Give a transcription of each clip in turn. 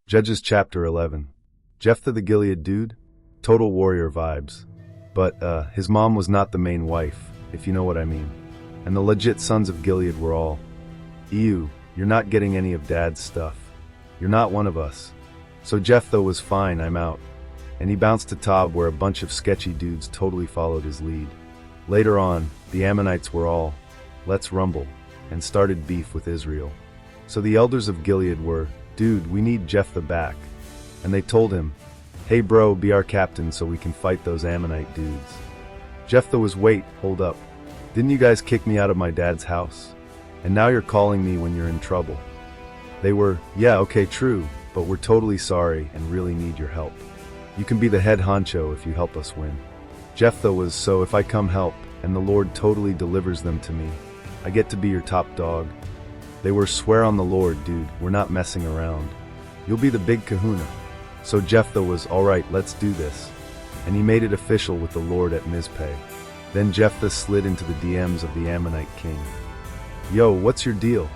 Judges chapter 11. Jephthah the Gilead dude? Total warrior vibes. But, his mom was not the main wife, if you know what I mean. And the legit sons of Gilead were all, ew, you're not getting any of dad's stuff. You're not one of us. So Jephthah was fine, I'm out. And he bounced to Tob where a bunch of sketchy dudes totally followed his lead. Later on, the Ammonites were all, let's rumble, and started beef with Israel. So the elders of Gilead were, dude, we need Jephthah back. And they told him, hey bro, be our captain so we can fight those Ammonite dudes. Jephthah was, wait, hold up. Didn't you guys kick me out of my dad's house? And now you're calling me when you're in trouble. They were, yeah, okay, true, but we're totally sorry and really need your help. You can be the head honcho if you help us win. Jephthah was, so if I come help, and the Lord totally delivers them to me, I get to be your top dog. They were, swear on the Lord, dude, we're not messing around. You'll be the big kahuna. So Jephthah was, alright, let's do this. And he made it official with the Lord at Mizpeh. Then Jephthah slid into the DMs of the Ammonite king. Yo, what's your deal?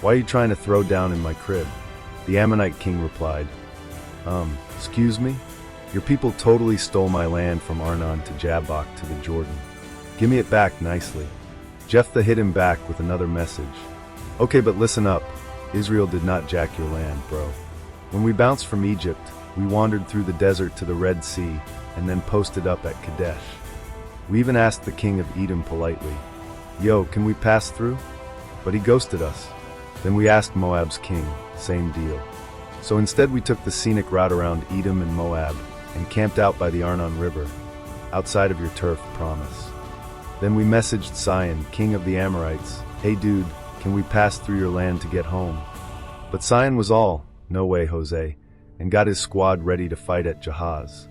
Why are you trying to throw down in my crib? The Ammonite king replied, excuse me? Your people totally stole my land from Arnon to Jabbok to the Jordan. Give me it back nicely. Jephthah hit him back with another message. Okay, but listen up. Israel did not jack your land, bro. When we bounced from Egypt, we wandered through the desert to the Red Sea and then posted up at Kadesh. We even asked the king of Edom politely, yo, can we pass through? But he ghosted us. Then we asked Moab's king, same deal. So instead we took the scenic route around Edom and Moab and camped out by the Arnon River, outside of your turf, promise. Then we messaged Sihon, king of the Amorites, hey dude, can we pass through your land to get home? But Sihon was all, no way Jose, and got his squad ready to fight at Jahaz.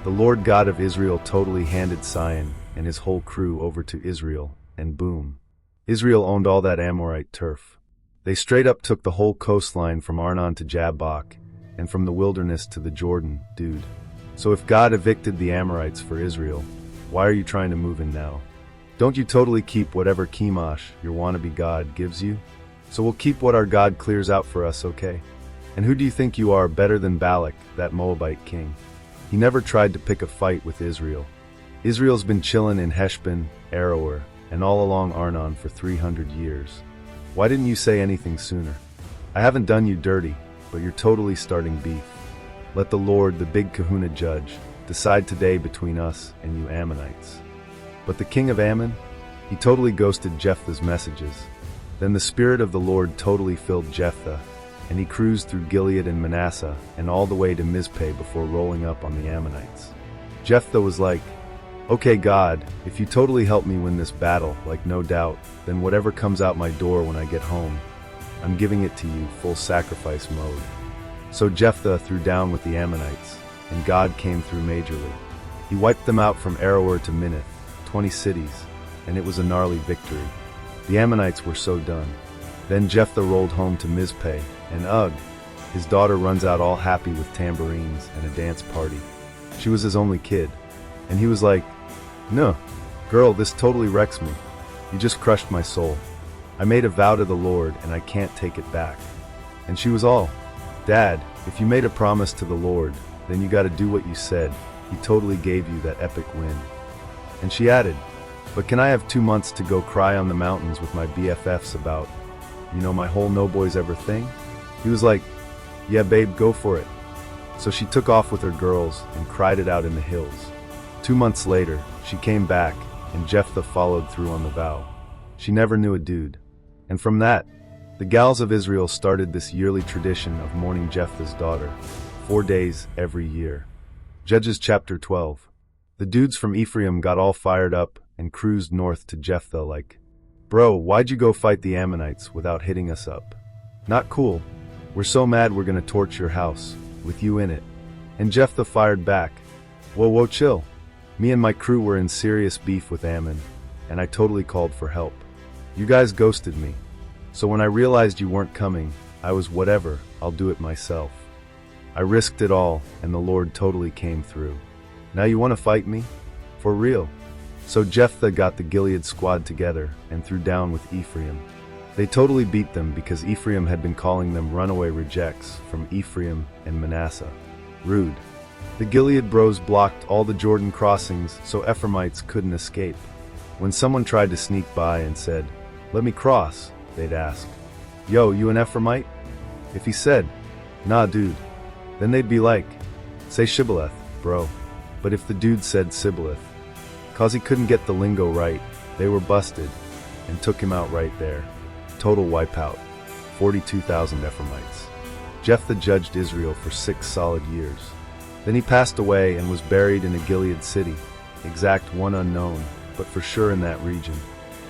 The Lord God of Israel totally handed Sihon and his whole crew over to Israel, and boom. Israel owned all that Amorite turf. They straight up took the whole coastline from Arnon to Jabbok, and from the wilderness to the Jordan, dude. So if God evicted the Amorites for Israel, why are you trying to move in now? Don't you totally keep whatever Chemosh, your wannabe God, gives you? So we'll keep what our God clears out for us, okay? And who do you think you are better than Balak, that Moabite king? He never tried to pick a fight with Israel. Israel's been chillin' in Heshbon, Aroer, and all along Arnon for 300 years. Why didn't you say anything sooner? I haven't done you dirty, but you're totally starting beef. Let the Lord, the big kahuna judge, decide today between us and you Ammonites. But the king of Ammon? He totally ghosted Jephthah's messages. Then the spirit of the Lord totally filled Jephthah, and he cruised through Gilead and Manasseh and all the way to Mizpeh before rolling up on the Ammonites. Jephthah was like, okay God, if you totally help me win this battle, like no doubt, then whatever comes out my door when I get home, I'm giving it to you, full sacrifice mode. So Jephthah threw down with the Ammonites, and God came through majorly. He wiped them out from Aroer to Minnith, 20 cities, and it was a gnarly victory. The Ammonites were so done. Then Jephthah rolled home to Mizpeh, and ugh, his daughter runs out all happy with tambourines and a dance party. She was his only kid, and he was like, no, girl, this totally wrecks me. You just crushed my soul. I made a vow to the Lord and I can't take it back. And she was all, Dad, if you made a promise to the Lord, then you gotta do what you said. He totally gave you that epic win. And she added, but can I have 2 months to go cry on the mountains with my BFFs about, my whole no boys ever thing? He was like, yeah babe, go for it. So she took off with her girls and cried it out in the hills. 2 months later, she came back, and Jephthah followed through on the vow. She never knew a dude. And from that, the gals of Israel started this yearly tradition of mourning Jephthah's daughter, 4 days every year. Judges chapter 12. The dudes from Ephraim got all fired up and cruised north to Jephthah like, bro, why'd you go fight the Ammonites without hitting us up? Not cool. We're so mad we're gonna torch your house, with you in it. And Jephthah fired back, whoa, chill. Me and my crew were in serious beef with Ammon, and I totally called for help. You guys ghosted me. So when I realized you weren't coming, I was whatever, I'll do it myself. I risked it all, and the Lord totally came through. Now you want to fight me? For real? So Jephthah got the Gilead squad together and threw down with Ephraim. They totally beat them because Ephraim had been calling them runaway rejects from Ephraim and Manasseh. Rude. The Gilead bros blocked all the Jordan crossings so Ephraimites couldn't escape. When someone tried to sneak by and said, "Let me cross," they'd ask, "Yo, you an Ephraimite?" If he said, "Nah, dude," then they'd be like, "Say Shibboleth, bro." But if the dude said Sibboleth, cause he couldn't get the lingo right, they were busted and took him out right there. Total wipeout. 42,000 Ephraimites. Jephthah judged Israel for 6 solid years. Then he passed away and was buried in a Gilead city, exact one unknown, but for sure in that region.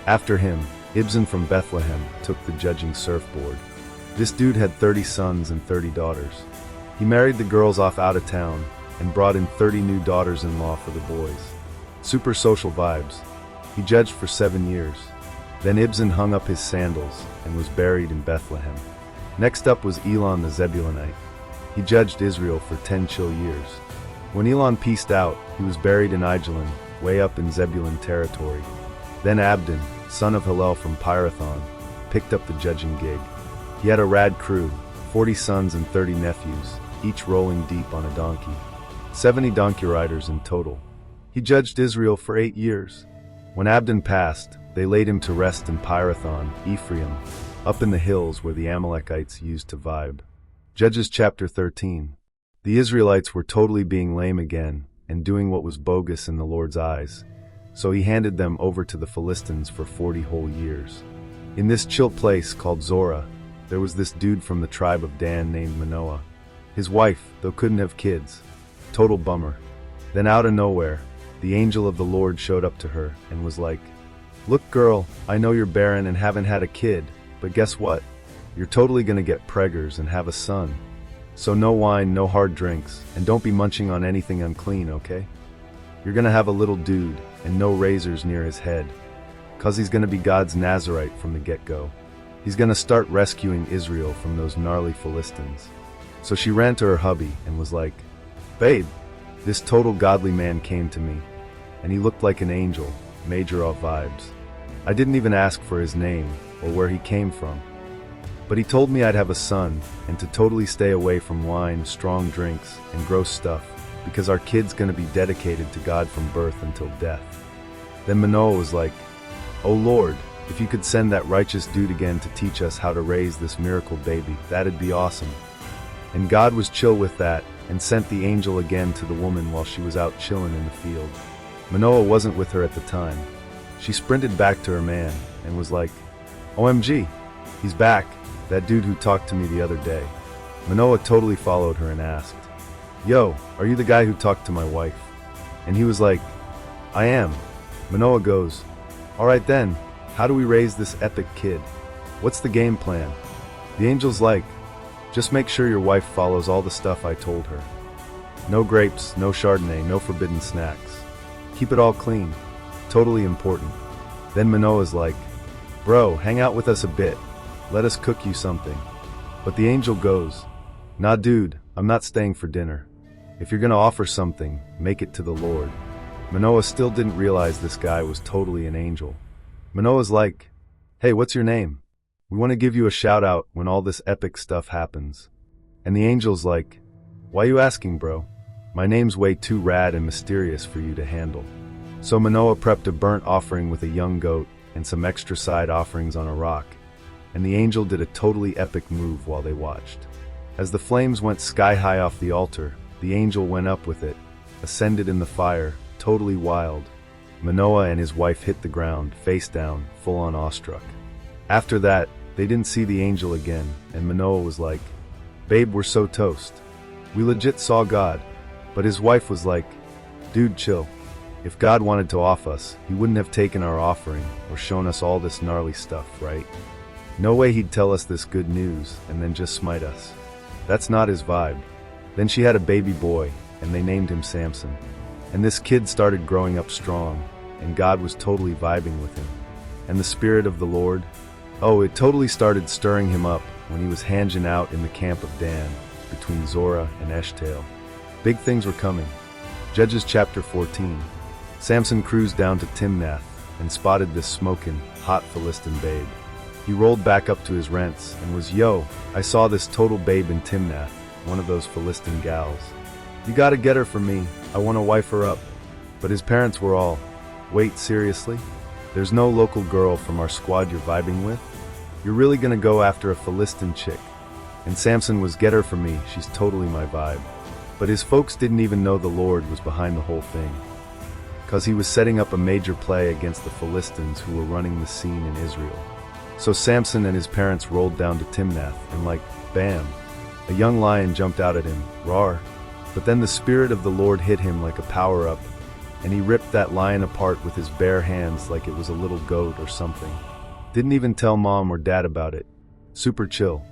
After him, Ibzan from Bethlehem took the judging surfboard. This dude had 30 sons and 30 daughters. He married the girls off out of town and brought in 30 new daughters-in-law for the boys. Super social vibes. He judged for 7 years. Then Ibzan hung up his sandals and was buried in Bethlehem. Next up was Elon the Zebulunite. He judged Israel for 10 chill years. When Elon peaced out, he was buried in Aijalon, way up in Zebulun territory. Then Abdon, son of Hillel from Pirathon, picked up the judging gig. He had a rad crew, 40 sons and 30 nephews, each rolling deep on a donkey. 70 donkey riders in total. He judged Israel for 8 years. When Abdon passed, they laid him to rest in Pirathon, Ephraim, up in the hills where the Amalekites used to vibe. Judges chapter 13. The Israelites were totally being lame again and doing what was bogus in the Lord's eyes, so he handed them over to the Philistines for 40 whole years. In this chill place called Zorah, there was this dude from the tribe of Dan named Manoah. His wife, though, couldn't have kids. Total bummer. Then out of nowhere, the angel of the Lord showed up to her and was like, "Look, girl, I know you're barren and haven't had a kid, but guess what? You're totally gonna get preggers and have a son. So no wine, no hard drinks, and don't be munching on anything unclean, okay? You're gonna have a little dude and no razors near his head, cause he's gonna be God's Nazarite from the get-go. He's gonna start rescuing Israel from those gnarly Philistines." So she ran to her hubby and was like, "Babe, this total godly man came to me, and he looked like an angel, major off vibes. I didn't even ask for his name or where he came from. But he told me I'd have a son and to totally stay away from wine, strong drinks, and gross stuff because our kid's gonna be dedicated to God from birth until death." Then Manoah was like, "Oh Lord, if you could send that righteous dude again to teach us how to raise this miracle baby, that'd be awesome." And God was chill with that and sent the angel again to the woman while she was out chilling in the field. Manoah wasn't with her at the time. She sprinted back to her man and was like, "OMG, he's back. That dude who talked to me the other day." Manoah totally followed her and asked, "Yo, are you the guy who talked to my wife?" And he was like, "I am." Manoah goes, "Alright then, how do we raise this epic kid? What's the game plan?" The angel's like, "Just make sure your wife follows all the stuff I told her. No grapes, no Chardonnay, no forbidden snacks. Keep it all clean. Totally important." Then Manoah's like, "Bro, hang out with us a bit. Let us cook you something." But the angel goes, "Nah dude, I'm not staying for dinner. If you're gonna offer something, make it to the Lord." Manoah still didn't realize this guy was totally an angel. Manoah's like, "Hey, what's your name? We want to give you a shout out when all this epic stuff happens." And the angel's like, "Why you asking, bro? My name's way too rad and mysterious for you to handle." So Manoah prepped a burnt offering with a young goat and some extra side offerings on a rock, and the angel did a totally epic move while they watched. As the flames went sky high off the altar, the angel went up with it, ascended in the fire, totally wild. Manoah and his wife hit the ground, face down, full on awestruck. After that, they didn't see the angel again, and Manoah was like, "Babe, we're so toast. We legit saw God." But his wife was like, "Dude, chill. If God wanted to off us, he wouldn't have taken our offering or shown us all this gnarly stuff, right? No way he'd tell us this good news and then just smite us. That's not his vibe." Then she had a baby boy, and they named him Samson. And this kid started growing up strong, and God was totally vibing with him. And the Spirit of the Lord, it totally started stirring him up when he was hanging out in the camp of Dan, between Zorah and Eshtaol. Big things were coming. Judges chapter 14. Samson cruised down to Timnath and spotted this smoking, hot Philistine babe. He rolled back up to his rents and was, "Yo, I saw this total babe in Timnath, one of those Philistine gals. You gotta get her for me, I wanna wife her up." But his parents were all, "Wait, seriously? There's no local girl from our squad you're vibing with? You're really gonna go after a Philistine chick?" And Samson was, "Get her for me, she's totally my vibe." But his folks didn't even know the Lord was behind the whole thing, cause he was setting up a major play against the Philistines who were running the scene in Israel. So Samson and his parents rolled down to Timnath, and like, bam, a young lion jumped out at him, roar. But then the Spirit of the Lord hit him like a power-up, and he ripped that lion apart with his bare hands like it was a little goat or something. Didn't even tell mom or dad about it. Super chill.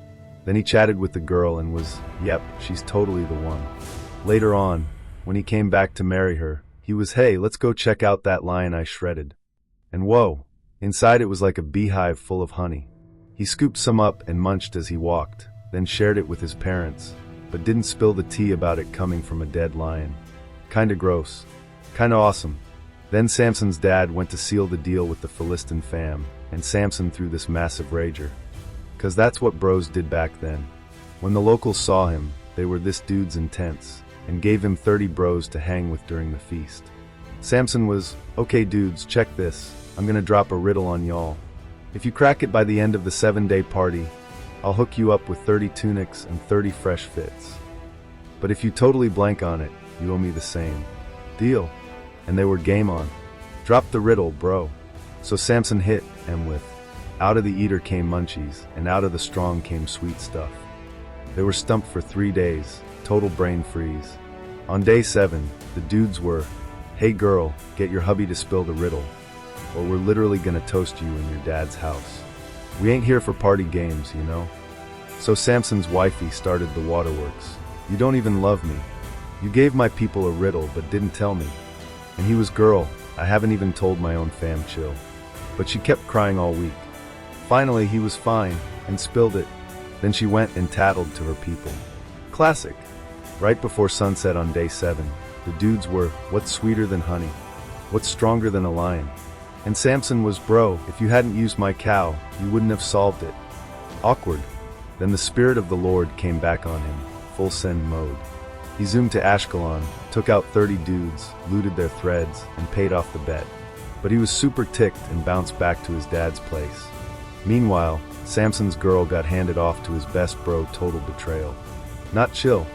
Then he chatted with the girl and was, yep, she's totally the one. Later on, when he came back to marry her, he was, "Hey, let's go check out that lion I shredded." And whoa, inside it was like a beehive full of honey. He scooped some up and munched as he walked, then shared it with his parents, but didn't spill the tea about it coming from a dead lion. Kinda gross. Kinda awesome. Then Samson's dad went to seal the deal with the Philistine fam, and Samson threw this massive rager. Cause that's what bros did back then. When the locals saw him, they were, "This dude's intense," and gave him 30 bros to hang with during the feast. Samson was, "Okay dudes, check this. I'm gonna drop a riddle on y'all. If you crack it by the end of the 7-day party, I'll hook you up with 30 tunics and 30 fresh fits. But if you totally blank on it, you owe me the same. Deal?" And they were game on. "Drop the riddle, bro." So Samson hit him with, "Out of the eater came munchies, and out of the strong came sweet stuff." They were stumped for 3 days, total brain freeze. On day 7, the dudes were, "Hey girl, get your hubby to spill the riddle, or we're literally gonna toast you in your dad's house. We ain't here for party games, you know?" So Samson's wifey started the waterworks. "You don't even love me. You gave my people a riddle but didn't tell me." And he was, "Girl, I haven't even told my own fam, chill." But she kept crying all week. Finally, he was fine and spilled it. Then she went and tattled to her people. Classic. Right before sunset on day 7, the dudes were, "What's sweeter than honey? What's stronger than a lion?" And Samson was, "Bro, if you hadn't used my cow, you wouldn't have solved it." Awkward. Then the Spirit of the Lord came back on him, full send mode. He zoomed to Ashkelon, took out 30 dudes, looted their threads, and paid off the bet. But he was super ticked and bounced back to his dad's place. Meanwhile, Samson's girl got handed off to his best bro, total betrayal. Not chill.